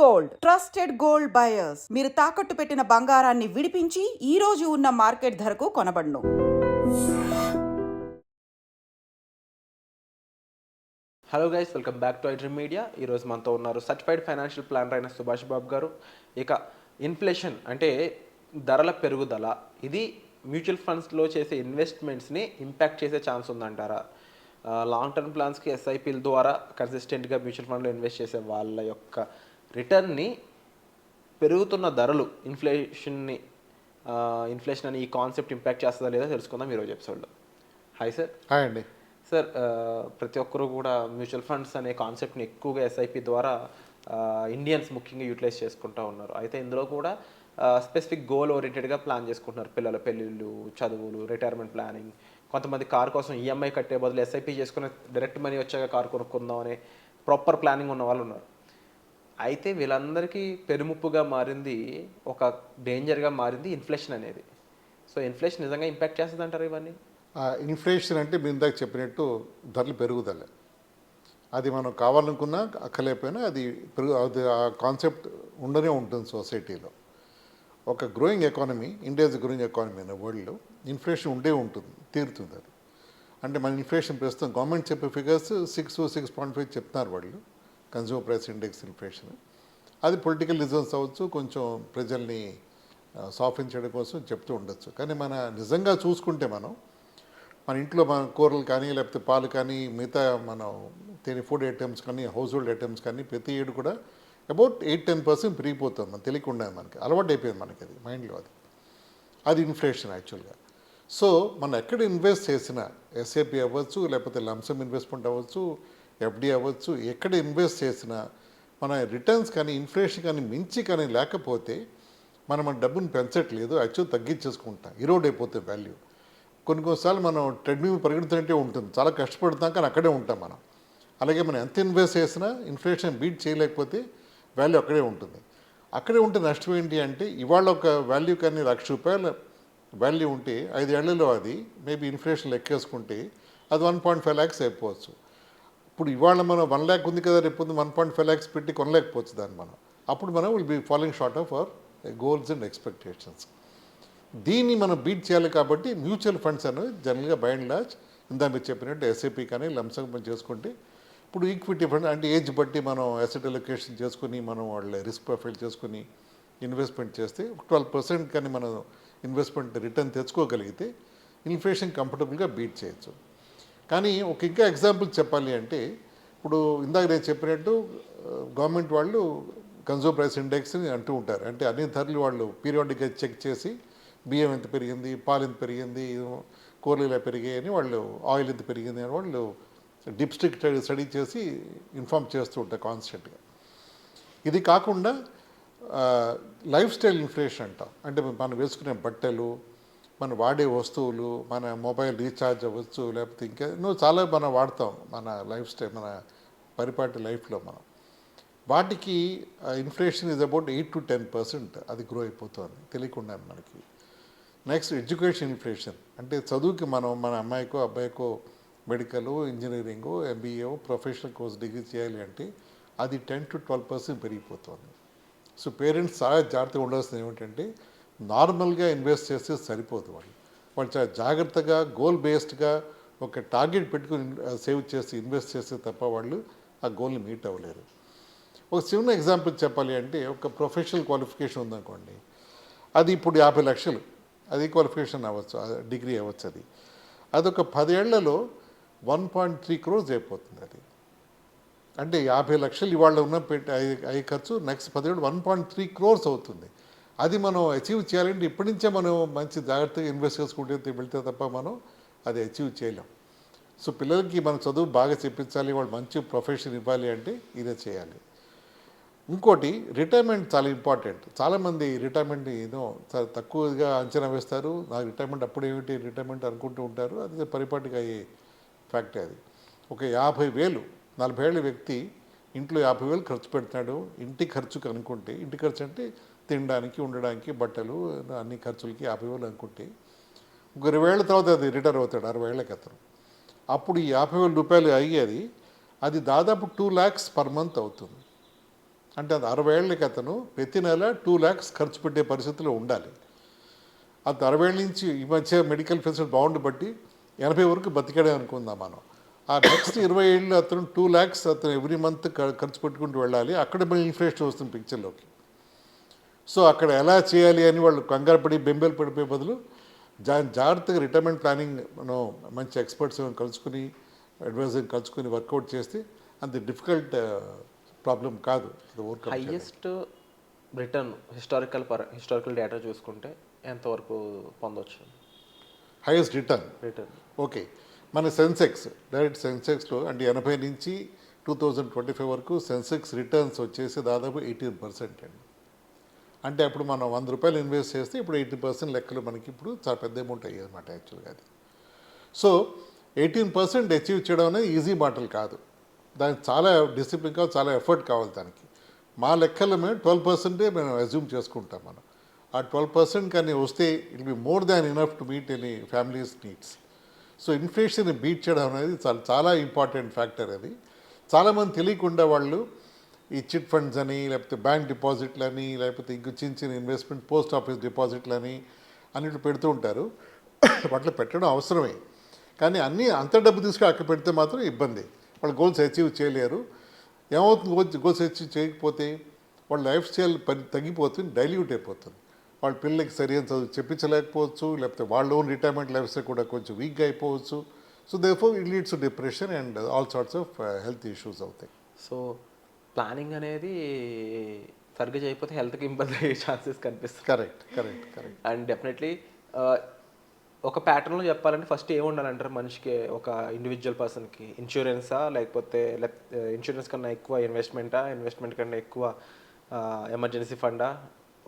Gold trusted gold buyers మీరు తాకట్టు పెట్టిన బంగారాన్ని విడిపించి ఈ రోజు ఉన్న మార్కెట్ ధరకు కొనబడును. Hello guys, welcome back to iDream Media. ఈరోజు మనతో ఉన్నారు సర్టిఫైడ్ ఫైనాన్షియల్ ప్లానర్ అయిన సుభాష్ బాబు గారు. ఇక ఇన్ఫ్లేషన్ అంటే ధరల పెరుగుదల, ఇది మ్యూచువల్ ఫండ్స్లో చేసే ఇన్వెస్ట్మెంట్స్ని ఇంపాక్ట్ చేసే ఛాన్స్ ఉందంటారా? లాంగ్ టర్మ్ ప్లాన్స్కి ఎస్ఐపిల ద్వారా కన్సిస్టెంట్గా మ్యూచువల్ ఫండ్లో ఇన్వెస్ట్ చేసే వాళ్ళ యొక్క రిటర్న్ని పెరుగుతున్న ధరలు ఇన్ఫ్లేషన్ అని ఈ కాన్సెప్ట్ ఇంపాక్ట్ చేస్తుందా లేదా తెలుసుకుందాం ఈరోజు ఎపిసోడ్లో. Hi sir. హాయ్ అండి. సార్, ప్రతి ఒక్కరు కూడా మ్యూచువల్ ఫండ్స్ అనే కాన్సెప్ట్ని ఎక్కువగా ఎస్ఐపి ద్వారా ఇండియన్స్ ముఖ్యంగా యూటిలైజ్ చేసుకుంటూ ఉన్నారు. అయితే ఇందులో కూడా స్పెసిఫిక్ గోల్ ఓరియంటెడ్గా ప్లాన్ చేసుకుంటున్నారు. పిల్లల పెళ్ళిళ్ళు, చదువులు, రిటైర్మెంట్ ప్లానింగ్. కొంతమంది కార్ కోసం ఈఎంఐ కట్టే బదులు ఎస్ఐపి చేసుకుని డైరెక్ట్ మనీ వచ్చాక కార్ కొనుక్కుందాం అనే ప్రాపర్ ప్లానింగ్ ఉన్న వాళ్ళు ఉన్నారు. అయితే వీళ్ళందరికీ పెరుముప్పుగా మారింది, ఒక డేంజర్గా మారింది ఇన్ఫ్లేషన్ అనేది. సో ఇన్ఫ్లేషన్ నిజంగా ఇంపాక్ట్ చేస్తుంది అంటారు ఇవన్నీ? ఇన్ఫ్లేషన్ అంటే మీరు ఇందాక చెప్పినట్టు ధరలు పెరుగుదల, అది మనం కావాలనుకున్నా అక్కలేకపోయినా అది ఆ కాన్సెప్ట్ ఉండనే ఉంటుంది సొసైటీలో. ఒక growing economy, India's growing economy అనే వరల్డ్లో ఇన్ఫ్లేషన్ ఉంటుంది, తీరుతుంది అది. అంటే మన ఇన్ఫ్లేషన్ ప్రస్తుతం గవర్నమెంట్ చెప్పే ఫిగర్స్ 6.5 చెప్తున్నారు వాళ్ళు, కన్జ్యూమర్ ప్రైస్ ఇండెక్స్ ఇన్ఫ్లేషన్. అది పొలిటికల్ రీజన్స్ అవ్వచ్చు, కొంచెం ప్రజల్ని సాఫ్ట్ చేయడం కోసం చెప్తూ ఉండొచ్చు. కానీ మన నిజంగా చూసుకుంటే మన ఇంట్లో మన కూరలు కానీ, లేకపోతే పాలు కానీ, మిగతా మనం తినే ఫుడ్ ఐటమ్స్ కానీ, హౌస్ హోల్డ్ ఐటమ్స్ కానీ ప్రతి ఏడు కూడా అబౌట్ 8-10% పెరిగిపోతుంది. మనకు తెలియకుండా మనకి అలవాటు అయిపోయింది, మనకి అది మైండ్లో. అది ఇన్ఫ్లేషన్ యాక్చువల్గా. సో మనం ఎక్కడ ఇన్వెస్ట్ చేసినా, ఎస్ఐపి అవ్వచ్చు, లేకపోతే లంసమ్ ఇన్వెస్ట్మెంట్ అవ్వచ్చు, ఎఫ్డి అవ్వచ్చు, ఎక్కడ ఇన్వెస్ట్ చేసినా మన రిటర్న్స్ కానీ ఇన్ఫ్లేషన్ కానీ మించి కానీ లేకపోతే మనం మన డబ్బును పెంచట్లేదు, యాక్చువల్ తగ్గించేసుకుంటాం, ఇరోడ్ అయిపోతే వాల్యూ. కొన్నిసార్లు మనం ట్రెడ్మిల్ పరిగెడుతున్నట్టే ఉంటుంది, చాలా కష్టపడతాం కానీ అక్కడే ఉంటాం మనం. అలాగే మనం ఎంత ఇన్వెస్ట్ చేసినా ఇన్ఫ్లేషన్ బీట్ చేయలేకపోతే వాల్యూ అక్కడే ఉంటుంది. అక్కడే ఉంటే నష్టం ఏంటి అంటే, ఇవాళ ఒక వాల్యూ కానీ ₹1,00,000 వాల్యూ ఉంటే 5 ఏళ్లలో అది మేబీ ఇన్ఫ్లేషన్ లెక్కేసుకుంటే అది 1.5 lakhs అయిపోవచ్చు. ఇప్పుడు ఇవాళ మనం 1 lakh ఉంది కదా, రేపు 1.5 lakhs పెట్టి కొనలేకపోవచ్చు దాన్ని మనం. అప్పుడు మనం will be following short of our goals and expectations. దీన్ని మనం బీట్ చేయాలి కాబట్టి మ్యూచువల్ ఫండ్స్ అనేవి జనరల్గా బై అండ్ లార్జ్ ఇందా మీరు చెప్పినట్టు ఎస్ఐపి కానీ లంసమ్ మనం చేసుకుంటే, ఇప్పుడు ఈక్విటీ ఫండ్ అంటే ఏజ్ బట్టి మనం అసెట్ అలొకేషన్ చేసుకుని మనం వాళ్ళ రిస్క్ ప్రొఫైల్ చేసుకుని ఇన్వెస్ట్మెంట్ చేస్తే 12% కానీ మనం ఇన్వెస్ట్మెంట్ రిటర్న్ తెచ్చుకోగలిగితే ఇన్ఫ్లేషన్ కంఫర్టబుల్గా బీట్ చేయొచ్చు. కానీ ఒక ఇంకా ఎగ్జాంపుల్ చెప్పాలి అంటే, ఇప్పుడు ఇందాక నేను చెప్పినట్టు గవర్నమెంట్ వాళ్ళు కన్జ్యూమర్ ప్రైస్ ఇండెక్స్ని అంటూ ఉంటారు. అంటే అన్ని ధరలు వాళ్ళు పీరియాడిక్గా చెక్ చేసి బియ్యం ఎంత పెరిగింది, పాలు ఎంత పెరిగింది, కూరలు ఇలా పెరిగాయి అని వాళ్ళు, ఆయిల్ ఎంత పెరిగింది అని వాళ్ళు డిప్స్టిక్ స్టడీ చేసి ఇన్ఫార్మ్ చేస్తూ ఉంటారు కాన్స్టెంట్గా. ఇది కాకుండా లైఫ్ స్టైల్ ఇన్ఫ్లేషన్ అంటాం. అంటే మనం వేసుకునే బట్టలు, మనం వాడే వస్తువులు, మన మొబైల్ రీఛార్జ్ అవ్వచ్చు, లేకపోతే ఇంకా చాలా మనం వాడతాం మన లైఫ్ స్టైల్, మన పరిపాటి లైఫ్లో మనం. వాటికి ఇన్ఫ్లేషన్ ఈజ్ అబౌట్ 8-10% అది గ్రో అయిపోతుంది తెలియకుండా మనకి. నెక్స్ట్ ఎడ్యుకేషన్ ఇన్ఫ్లేషన్ అంటే చదువుకి మనం మన అమ్మాయికో అబ్బాయికో medical, engineering, MBA, professional course degree చేయాలి అంటే అది 10-12% పెరిగిపోతుంది. సో పేరెంట్స్ చాలా జాగ్రత్తగా ఉండాల్సింది ఏమిటంటే, నార్మల్గా ఇన్వెస్ట్ చేస్తే సరిపోదు. వాళ్ళు చాలా జాగ్రత్తగా గోల్ బేస్డ్గా ఒక టార్గెట్ పెట్టుకుని సేవ్ చేసి ఇన్వెస్ట్ చేస్తే తప్ప వాళ్ళు ఆ గోల్ని మీట్ అవ్వలేరు. ఒక చిన్న ఎగ్జాంపుల్ చెప్పాలి అంటే, ఒక ప్రొఫెషనల్ క్వాలిఫికేషన్ ఉందనుకోండి, అది ఇప్పుడు 50 లక్షలు, అది క్వాలిఫికేషన్ అవ్వచ్చు, డిగ్రీ అవ్వచ్చు. అదొక 10 ఏళ్లలో 1.3 crores అయిపోతుంది. అది అంటే 50 లక్షలు ఇవాళ ఉన్న అయ్యే ఖర్చు నెక్స్ట్ 10 ఏళ్ళు 1.3 crores అవుతుంది. అది మనం అచీవ్ చేయాలంటే ఇప్పటి నుంచే మనం మంచి జాగ్రత్తగా ఇన్వెస్ట్ చేసుకుంటే వెళ్తే తప్ప మనం అది అచీవ్ చేయలేం. సో పిల్లలకి మనం చదువు బాగా చెప్పించాలి, వాళ్ళు మంచి ప్రొఫెషన్ ఇవ్వాలి అంటే ఇదే చేయాలి. ఇంకోటి రిటైర్మెంట్ చాలా ఇంపార్టెంట్. చాలామంది రిటైర్మెంట్ ఏదో చాలా తక్కువగా అంచనా వేస్తారు. నాకు రిటైర్మెంట్ అప్పుడేమిటి రిటైర్మెంట్ అనుకుంటూ ఉంటారు. అది పరిపాటిగా అయ్యే ఫ్యాక్ట్. అది ఒక 50,000 40 ఏళ్ళ వ్యక్తి ఇంట్లో 50,000 ఖర్చు పెడుతున్నాడు. ఇంటి ఖర్చుకు అనుకుంటే, ఇంటి ఖర్చు అంటే తినడానికి, ఉండడానికి, బట్టలు, అన్ని ఖర్చులకి 50,000 అనుకుంటే, ఒక 20 ఏళ్ళ తర్వాత అది రిటైర్ అవుతాడు 60 ఏళ్ళకి అతను. అప్పుడు ఈ 50,000 రూపాయలు అయ్యేది అది దాదాపు 2 lakhs per month అవుతుంది. అంటే అది 60 ఏళ్ళకి అతను ప్రతి నెల 2 lakhs ఖర్చు పెట్టే పరిస్థితిలో ఉండాలి. అది 60 ఏళ్ళ నుంచి ఈ మధ్య మెడికల్ ఫెసిలిటీ బాగుండి బట్టి 80 వరకు బతికాడే అనుకుందాం మనం. ఆ నెక్స్ట్ 20 ఏళ్ళు అతను 2 lakhs అతను ఎవ్రీ మంత్ ఖర్చు పెట్టుకుంటూ వెళ్ళాలి. అక్కడ మళ్ళీ ఇన్ఫ్లేషన్ వస్తుంది పిక్చర్లోకి. సో అక్కడ ఎలా చేయాలి అని వాళ్ళు కంగారు పడి బెంబేలు పడిపోయే బదులు జాగ్రత్తగా రిటైర్మెంట్ ప్లానింగ్ మనం మంచి ఎక్స్పర్ట్స్ కలుసుకుని అడ్వైజర్ కలుసుకుని వర్కౌట్ చేస్తే అంత డిఫికల్ట్ ప్రాబ్లం కాదు. అది overcome highest return historical data చూసుకుంటే ఎంతవరకు పొందవచ్చు హైయెస్ట్ రిటర్న్. రిటర్న్? ఓకే, మన సెన్సెక్స్ డైరెక్ట్ సెన్సెక్స్లో అంటే 80 నుంచి 2025 వరకు సెన్సెక్స్ రిటర్న్స్ వచ్చేసి దాదాపు 18% అండి. అంటే అప్పుడు మనం 100 రూపాయలు ఇన్వెస్ట్ చేస్తే ఇప్పుడు 80% లెక్కలు మనకి ఇప్పుడు చాలా పెద్ద అమౌంట్ అయ్యేది అనమాట యాక్చువల్గా అది. సో 18% అచీవ్ చేయడం అనేది ఈజీ మాటలు కాదు. దానికి చాలా డిసిప్లిన్ కావాలి, చాలా ఎఫర్ట్ కావాలి దానికి. మా లెక్కల్లో మేము 12% మేము అజ్యూమ్ చేసుకుంటాం మనం. ఆ 12% కానీ వస్తే it be more than enough to meet any families needs. So inflation beat చేయడం అనేది చాలా చాలా ఇంపార్టెంట్ ఫ్యాక్టర్ అది. చాలామంది తెలియకుండా వాళ్ళు ఈ చిట్ ఫండ్స్ అని, లేకపోతే బ్యాంక్ డిపాజిట్లు అని, లేకపోతే ఇంకో చిన్న చిన్న ఇన్వెస్ట్మెంట్ పోస్ట్ ఆఫీస్ డిపాజిట్లు అని అన్నిట్లు పెడుతూ ఉంటారు. వాటిలో పెట్టడం అవసరమే, కానీ అన్నీ అంత డబ్బు తీసుకుని అక్కడ పెడితే మాత్రం ఇబ్బంది. వాళ్ళు గోల్స్ అచీవ్ చేయలేరు. ఏమవుతుంది, గోల్స్ అచీవ్ చేయకపోతే వాళ్ళ లైఫ్ స్టైల్ తగ్గిపోతుంది, డైల్యూట్ అయిపోతుంది. వాళ్ళ పిల్లలకి సరైన చదువు చెప్పించలేకపోవచ్చు, లేకపోతే వాళ్ళ ఓన్ రిటైర్మెంట్ లైఫ్ స్టైల్ కూడా కొంచెం వీక్గా అయిపోవచ్చు. So therefore it leads to depression and all sorts of health issues అవుతాయి. సో ప్లానింగ్ అనేది సరిగ్గా చేయకపోతే హెల్త్కి ఇబ్బంది అయ్యే ఛాన్సెస్ కనిపిస్తుంది. కరెక్ట్. అండ్ డెఫినెట్లీ ఒక ప్యాటర్న్లో చెప్పాలంటే ఫస్ట్ ఏమి ఉండాలంటారు మనిషికి, ఒక ఇండివిజువల్ పర్సన్కి? ఇన్సూరెన్సా, లేకపోతే ఇన్సూరెన్స్ కన్నా ఎక్కువ ఇన్వెస్ట్మెంట్ కన్నా ఎక్కువ ఎమర్జెన్సీ ఫండా?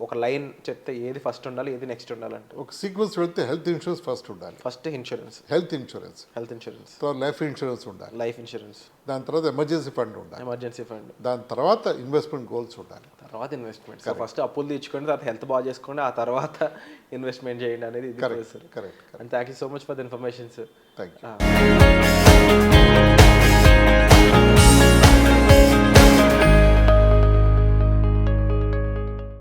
ఒక లైన్ చెప్తే ఏది ఫస్ట్ ఉండాలి, ఏది నెక్స్ట్ ఉండాలంటే? ఒక సీక్వెన్స్ పెడితే హెల్త్ ఇన్సూరెన్స్ ఫస్ట్ ఉండాలి. ఫస్ట్ ఇన్సూరెన్స్, హెల్త్ ఇన్సూరెన్స్, తర్వాత లైఫ్ ఇన్సూరెన్స్ ఉండాలి, లైఫ్ ఇన్సూరెన్స్, దాని తర్వాత ఎమర్జెన్సీ ఫండ్ ఉండాలి, ఎమర్జెన్సీ ఫండ్, దాని తర్వాత ఇన్వెస్ట్మెంట్ గోల్స్ ఉండాలి, తర్వాత ఇన్వెస్ట్మెంట్. సో ఫస్ట్ అప్పులు తీర్చుకోండి, తర్వాత హెల్త్ బాగా చేసుకోండి, ఆ తర్వాత ఇన్వెస్ట్మెంట్ చేయండి అనేది ఇది. Correct. And thank you so much for the information sir. Thank you.